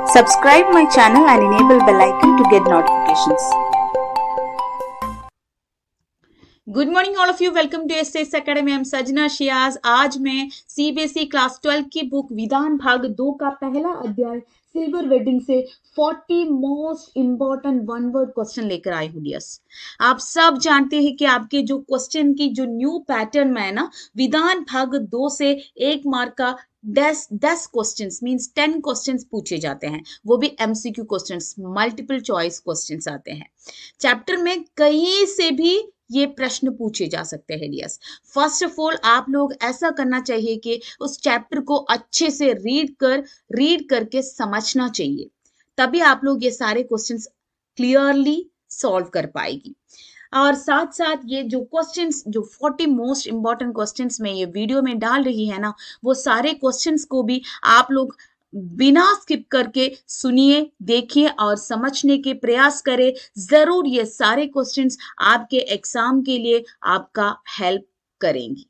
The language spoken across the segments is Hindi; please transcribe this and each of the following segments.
Subscribe my channel and enable bell icon to get notifications. Good morning all of you, welcome to SS academy. I am Sajna Shiyas. आज मैं सीबीएसई क्लास 12 की बुक विधान भाग 2 का पहला अध्याय सिल्वर वेडिंग से 40 most important one word question लेकर आई हूँ। डियर्स, आप सब जानते हैं कि आपके जो क्वेश्चन की जो न्यू पैटर्न में है ना, विधान भाग 2 से 1 मार्क का 10 क्वेश्चंस मींस 10 क्वेश्चंस पूछे जाते हैं, वो भी MCQ questions, multiple choice questions आते हैं। चैप्टर में कहीं से भी ये प्रश्न पूछे जा सकते हैं। डियर्स, फर्स्ट ऑफ ऑल आप लोग ऐसा करना चाहिए कि उस चैप्टर को अच्छे से रीड करके समझना चाहिए, तभी आप लोग ये सारे क्वेश्चंस क्लियरली सॉल्व कर पाएगी। और साथ साथ ये जो क्वेश्चंस, जो 40 मोस्ट इंपॉर्टेंट क्वेश्चंस में ये वीडियो में डाल रही है ना, वो सारे क्वेश्चंस को भी आप लोग बिना स्किप करके सुनिए, देखिए और समझने के प्रयास करें। जरूर ये सारे क्वेश्चंस आपके एग्जाम के लिए आपका हेल्प करेंगी।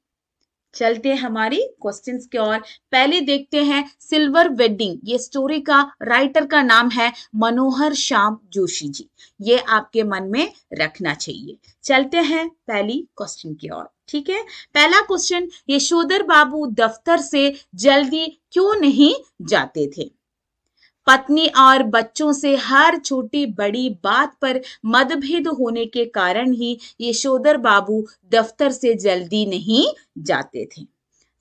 चलते हैं हमारी क्वेश्चंस की ओर। पहले देखते हैं सिल्वर वेडिंग। ये स्टोरी का राइटर का नाम है मनोहर श्याम जोशी जी, ये आपके मन में रखना चाहिए। चलते हैं पहली क्वेश्चन की ओर। ठीक है, पहला क्वेश्चन, यशोधर बाबू दफ्तर से जल्दी क्यों नहीं जाते थे? पत्नी और बच्चों से हर छोटी बड़ी बात पर मतभेद होने के कारण ही यशोधर बाबू दफ्तर से जल्दी नहीं जाते थे।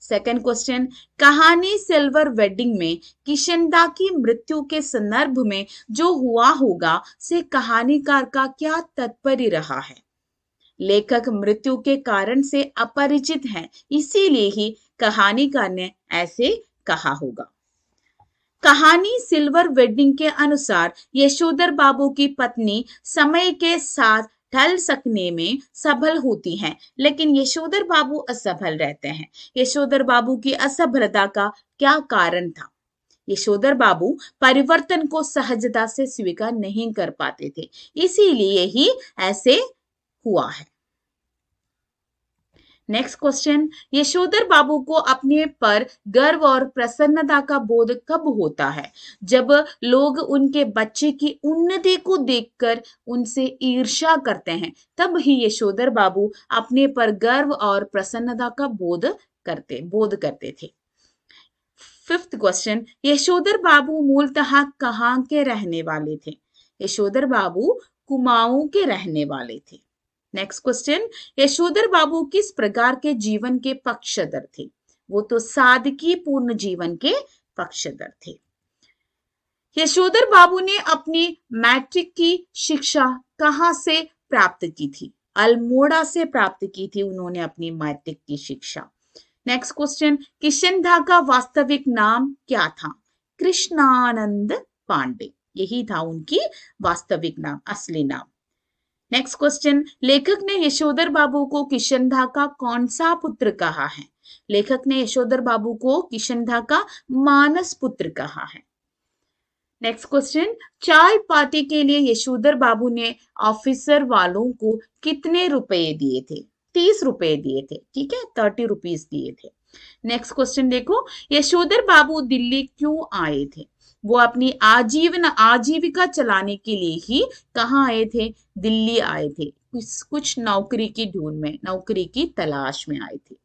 सेकंड क्वेश्चन, कहानी सिल्वर वेडिंग में किशनदा की मृत्यु के संदर्भ में जो हुआ होगा से कहानीकार का क्या तात्पर्य रहा है? लेखक मृत्यु के कारण से अपरिचित हैं, इसीलिए ही कहानीकार ने ऐसे कहा होगा। कहानी सिल्वर वेडिंग के अनुसार यशोधर बाबू की पत्नी समय के साथ ढल सकने में सफल होती हैं, लेकिन यशोधर बाबू असफल रहते हैं। यशोधर बाबू की असफलता का क्या कारण था? यशोधर बाबू परिवर्तन को सहजता से स्वीकार नहीं कर पाते थे, इसीलिए ही ऐसे हुआ है। नेक्स्ट क्वेश्चन, यशोधर बाबू को अपने पर गर्व और प्रसन्नता का बोध कब होता है? जब लोग उनके बच्चे की उन्नति को देखकर उनसे ईर्ष्या करते हैं, तब ही यशोधर बाबू अपने पर गर्व और प्रसन्नता का बोध करते थे। फिफ्थ क्वेश्चन, यशोधर बाबू मूलतः कहाँ के रहने वाले थे? यशोधर बाबू कुमाऊं के रहने वाले थे। नेक्स्ट क्वेश्चन, यशोधर बाबू किस प्रकार के जीवन के पक्षधर थे? वो तो सादगी पूर्ण जीवन के पक्षधर थे। यशोधर बाबू ने अपनी मैट्रिक की शिक्षा कहाँ से प्राप्त की थी? अल्मोड़ा से प्राप्त की थी उन्होंने अपनी मैट्रिक की शिक्षा। नेक्स्ट क्वेश्चन, किशनदा का वास्तविक नाम क्या था? कृष्णानंद पांडे, यही था उनकी वास्तविक नाम, असली नाम। नेक्स्ट क्वेश्चन, लेखक ने यशोधर बाबू को किशनदा का कौन सा पुत्र कहा है? लेखक ने यशोधर बाबू को किशनदा का मानस पुत्र कहा है। नेक्स्ट क्वेश्चन, चाय पार्टी के लिए यशोधर बाबू ने ऑफिसर वालों को कितने रुपए दिए थे? 30 रुपए दिए थे। ठीक है, 30 रुपीज दिए थे। नेक्स्ट क्वेश्चन देखो, यशोधर बाबू दिल्ली क्यों आए थे? वो अपनी आजीविका चलाने के लिए ही कहाँ आए थे? दिल्ली आए थे, कुछ नौकरी की ढूंढ में, नौकरी की तलाश में आए थे।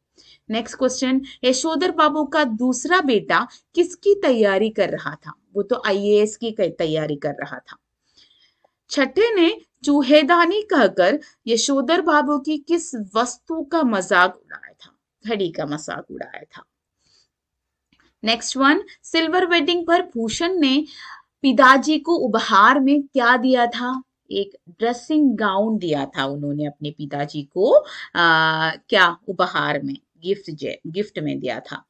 नेक्स्ट क्वेश्चन, यशोधर बाबू का दूसरा बेटा किसकी तैयारी कर रहा था? वो तो आईएएस की तैयारी कर रहा था। छठे ने चूहेदानी कहकर यशोधर बाबू की किस वस्तु का मजाक उड़ाया था? घड़ी का मजाक उड़ाया था। नेक्स्ट वन, सिल्वर वेडिंग पर भूषण ने पिताजी को उपहार में क्या दिया था? एक ड्रेसिंग गाउन दिया था उन्होंने अपने पिताजी को, क्या उपहार में, गिफ्ट में दिया था।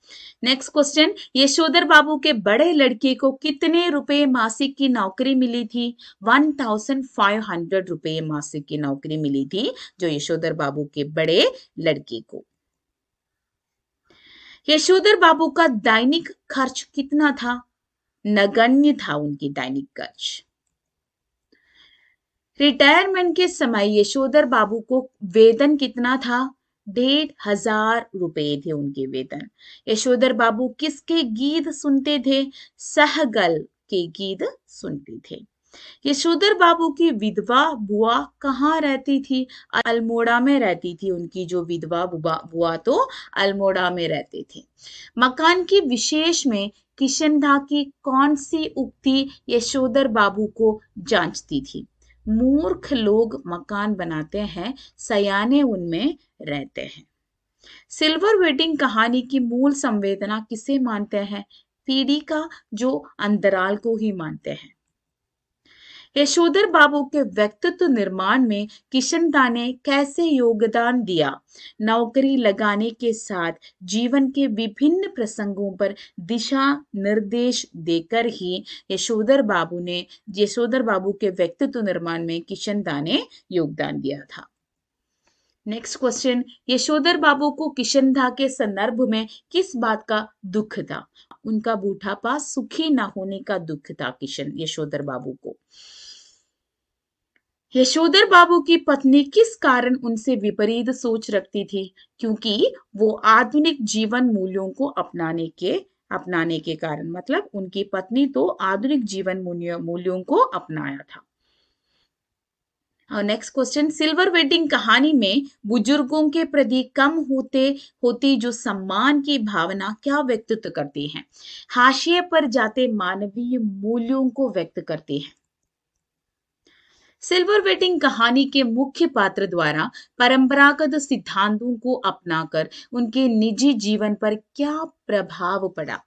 नेक्स्ट क्वेश्चन, यशोधर बाबू के बड़े लड़के को कितने रुपए मासिक की नौकरी मिली थी? 1500 रुपए मासिक की नौकरी मिली थी जो यशोधर बाबू के बड़े लड़के को। यशोधर बाबू का दैनिक खर्च कितना था? नगण्य था उनकी दैनिक खर्च। रिटायरमेंट के समय यशोधर बाबू को वेतन कितना था? 1,500 थे उनके वेतन। यशोधर बाबू किसके गीत सुनते थे? सहगल के गीत सुनते थे। यशोधर बाबू की विधवा बुआ कहाँ रहती थी? अल्मोड़ा में रहती थी। उनकी जो विधवा बुआ तो अल्मोड़ा में रहते थे। मकान की विशेष में किशनदा की कौन सी उक्ति यशोधर बाबू को जांचती थी? मूर्ख लोग मकान बनाते हैं, सयाने उनमें रहते हैं। सिल्वर वेडिंग कहानी की मूल संवेदना किसे मानते हैं? पीढ़ी का, जो अंतराल को ही मानते हैं। यशोधर बाबू के व्यक्तित्व निर्माण में किशनदा ने कैसे योगदान दिया? नौकरी लगाने के साथ जीवन के विभिन्न प्रसंगों पर दिशा निर्देश देकर ही यशोधर बाबू के व्यक्तित्व निर्माण में किशनदा ने योगदान दिया था। नेक्स्ट क्वेश्चन, यशोधर बाबू को किशनदा के संदर्भ में किस बात का दुख था? उनका बूढ़ापा, सुखी न होने का दुख था यशोधर बाबू को। यशोधर बाबू की पत्नी किस कारण उनसे विपरीत सोच रखती थी? क्योंकि वो आधुनिक जीवन मूल्यों को अपनाने के कारण, मतलब उनकी पत्नी तो आधुनिक जीवन मूल्यों को अपनाया था। और नेक्स्ट क्वेश्चन, सिल्वर वेडिंग कहानी में बुजुर्गों के प्रति कम होती जो सम्मान की भावना क्या व्यक्त करती है? हाशिए पर जाते मानवीय मूल्यों को व्यक्त करती है। सिल्वर वेडिंग कहानी के मुख्य पात्र द्वारा परंपरागत सिद्धांतों को अपनाकर उनके निजी जीवन पर क्या प्रभाव पड़ा?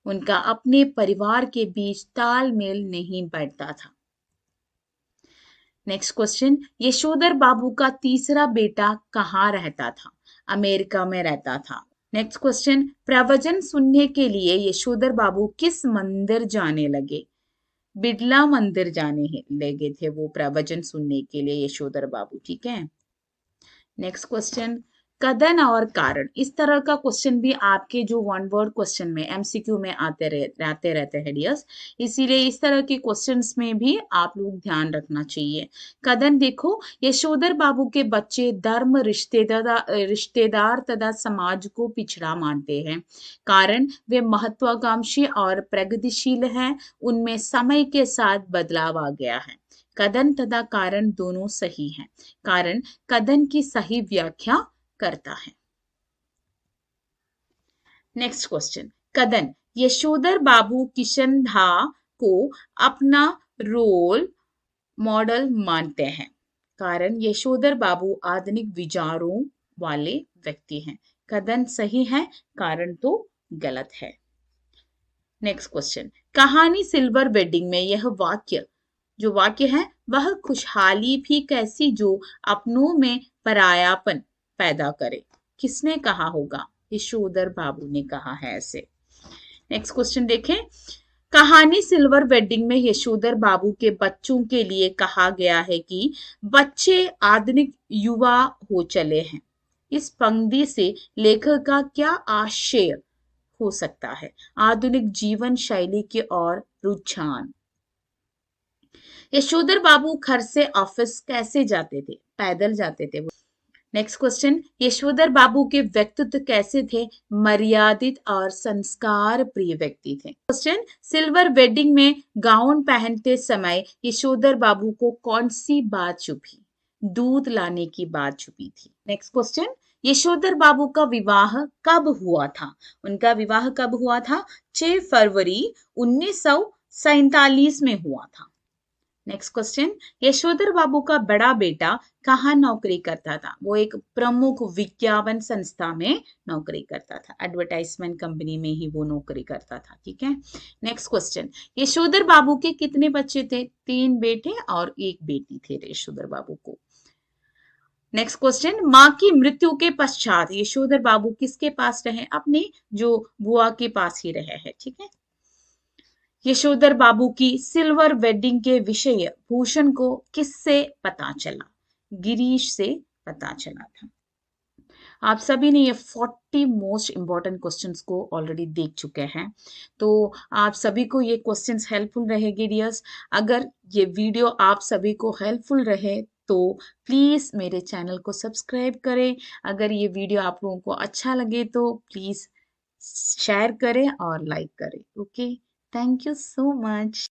उनका अपने परिवार के बीच तालमेल नहीं बैठता था। नेक्स्ट क्वेश्चन, यशोधर बाबू का तीसरा बेटा कहाँ रहता था? अमेरिका में रहता था। नेक्स्ट क्वेश्चन, प्रवचन सुनने के लिए यशोधर बाबू किस मंदिर जाने लगे? बिड़ला मंदिर जाने लगे थे वो प्रवचन सुनने के लिए यशोधर बाबू। ठीक है। नेक्स्ट क्वेश्चन, कथन और कारण। इस तरह का क्वेश्चन भी आपके जो वन वर्ड क्वेश्चन में एमसीक्यू में आते रहते हैं डियर्स, इसीलिए इस तरह के क्वेश्चंस में भी आप लोग ध्यान रखना चाहिए। कथन देखो, यशोधर बाबू के बच्चे धर्म, रिश्तेदार तथा समाज को पिछड़ा मानते हैं। कारण, वे महत्वाकांक्षी और प्रगतिशील हैं। उनमें समय के साथ बदलाव आ गया है। कथन तथा कारण दोनों सही हैं। कारण कथन की सही व्याख्या करता है। नेक्स्ट क्वेश्चन, कथन, यशोधर बाबू किशनदा को अपना रोल मॉडल मानते हैं। कारण, यशोधर बाबू आधुनिक विचारों वाले व्यक्ति हैं। कथन सही है, कारण तो गलत है। नेक्स्ट क्वेश्चन, कहानी सिल्वर वेडिंग में यह वाक्य है, वह खुशहाली भी कैसी जो अपनों में परायापन पैदा करे। किसने कहा होगा? यशोधर बाबू ने कहा है ऐसे। नेक्स्ट क्वेश्चन देखें, कहानी सिल्वर वेडिंग में यशोधर बाबू के बच्चों के लिए कहा गया है कि बच्चे आधुनिक युवा हो चले हैं। इस पंक्ति से लेखक का क्या आशय हो सकता है? आधुनिक जीवन शैली की ओर रुझान। यशोधर बाबू घर से ऑफिस कैसे जाते थे? पैदल जाते थे। नेक्स्ट क्वेश्चन, यशोधर बाबू के व्यक्तित्व कैसे थे? मर्यादित और संस्कार प्रिय व्यक्ति थे। क्वेश्चन, सिल्वर वेडिंग में गाउन पहनते समय यशोधर बाबू को कौन सी बात छुपी? दूध लाने की बात छुपी थी। नेक्स्ट क्वेश्चन, यशोधर बाबू का विवाह कब हुआ था? उनका विवाह कब हुआ था? 6 फरवरी 1947 में हुआ था। नेक्स्ट क्वेश्चन, यशोधर बाबू का बड़ा बेटा कहाँ नौकरी करता था? वो एक प्रमुख विज्ञापन संस्था में नौकरी करता था। एडवर्टाइजमेंट कंपनी में ही वो नौकरी करता था। ठीक है। नेक्स्ट क्वेश्चन, यशोधर बाबू के कितने बच्चे थे? 3 बेटे और 1 बेटी थे यशोधर बाबू को। नेक्स्ट क्वेश्चन, माँ की मृत्यु के पश्चात यशोधर बाबू किसके पास रहे? अपने जो बुआ के पास ही रहे हैं। ठीक है। यशोधर बाबू की सिल्वर वेडिंग के विषय भूषण को किससे पता चला? गिरीश से पता चला था। आप सभी ने ये 40 मोस्ट इंपॉर्टेंट क्वेश्चंस को ऑलरेडी देख चुके हैं, तो आप सभी को ये क्वेश्चंस हेल्पफुल रहेंगे डियर्स। अगर ये वीडियो आप सभी को हेल्पफुल रहे तो प्लीज़ मेरे चैनल को सब्सक्राइब करें। अगर ये वीडियो आप लोगों को अच्छा लगे तो प्लीज़ शेयर करें और लाइक करें। Okay, thank you so much.